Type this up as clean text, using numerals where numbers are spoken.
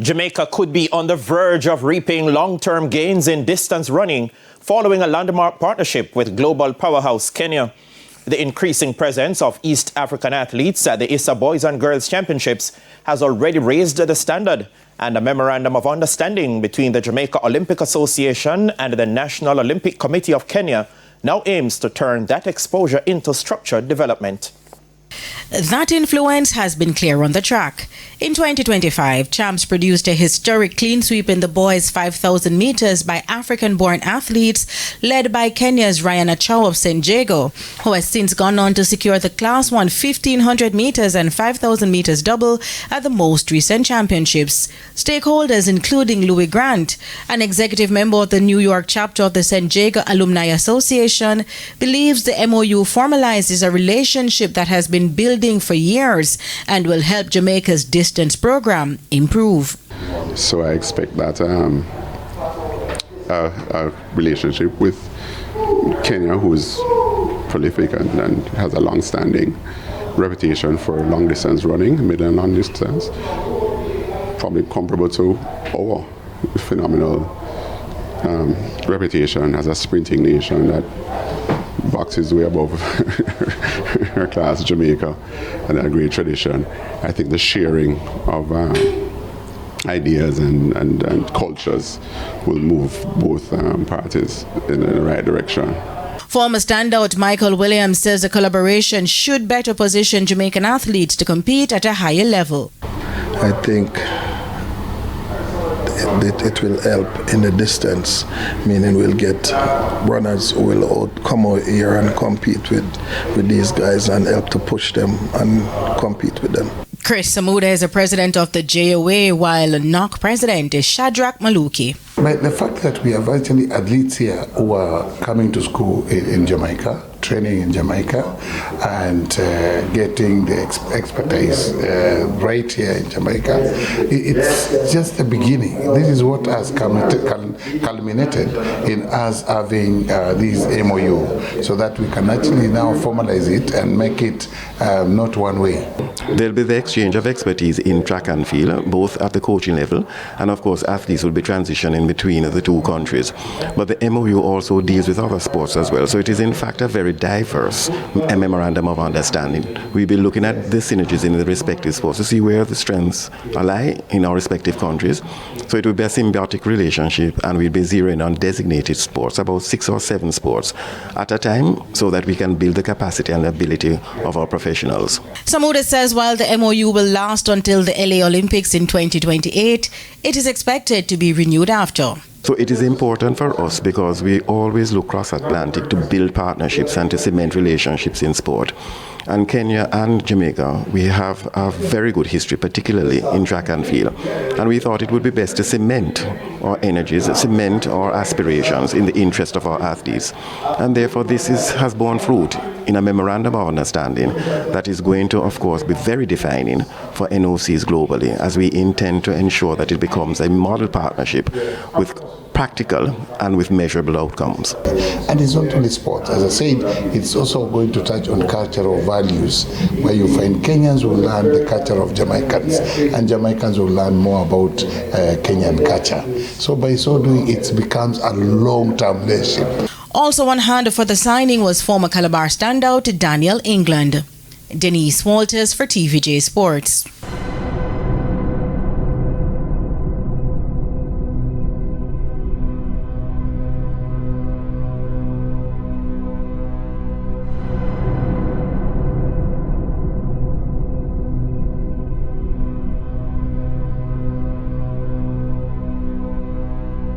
Jamaica could be on the verge of reaping long-term gains in distance running following a landmark partnership with global powerhouse Kenya. The increasing presence of East African athletes at the ISA Boys and Girls Championships has already raised the standard, and a memorandum of understanding between the Jamaica Olympic Association and the National Olympic Committee of Kenya now aims to turn that exposure into structured development. That influence has been clear on the track. In 2025, Champs produced a historic clean sweep in the boys' 5,000 meters by African-born athletes led by Kenya's Ryan Achaw of St. Jago, who has since gone on to secure the Class 1 1,500 meters and 5,000 meters double at the most recent championships. Stakeholders, including Louis Grant, an executive member of the New York chapter of the St. Jago Alumni Association, believes the MOU formalizes a relationship that has been building for years and will help Jamaica's distance program improve. So I expect that a relationship with Kenya, who is prolific and has a long-standing reputation for long-distance running, mid and long distance, probably comparable to our phenomenal reputation as a sprinting nation that boxes way above her class, Jamaica, and a great tradition. I think the sharing of ideas and cultures will move both parties in the right direction. Former standout Michael Williams says the collaboration should better position Jamaican athletes to compete at a higher level. I think it will help in the distance, meaning we'll get runners who will come out here and compete with these guys and help to push them and compete with them. Chris Samuda is the president of the JOA, while NOC president is Shadrach Maluki. But the fact that we have actually athletes here who are coming to school in Jamaica, training in Jamaica, and getting the expertise right here in Jamaica, it's just the beginning. This is what has culminated in us having these MOU, so that we can actually now formalize it and make it not one way. There'll be the exchange of expertise in track and field, both at the coaching level, and of course athletes will be transitioning between the two countries. But the MOU also deals with other sports as well, so it is in fact a very diverse memorandum of understanding. We'll be looking at the synergies in the respective sports to see where the strengths lie in our respective countries. So it will be a symbiotic relationship, and we'll be zeroing on designated sports, about 6 or 7 sports at a time, so that we can build the capacity and ability of our professionals. Samuda says while the MOU will last until the LA Olympics in 2028, it is expected to be renewed after. So it is important for us because we always look cross-Atlantic to build partnerships and to cement relationships in sport. And Kenya and Jamaica, we have a very good history, particularly in track and field. And we thought it would be best to cement our energies, cement our aspirations in the interest of our athletes. And therefore this has borne fruit in a memorandum of understanding that is going to, of course, be very defining for NOCs globally, as we intend to ensure that it becomes a model partnership with practical and with measurable outcomes. And it's not only sports. As I said, it's also going to touch on cultural values, where you find Kenyans will learn the culture of Jamaicans, and Jamaicans will learn more about Kenyan culture. So by so doing, it becomes a long-term relationship. Also on hand for the signing was former Calabar standout Daniel England. Denise Walters for TVJ Sports.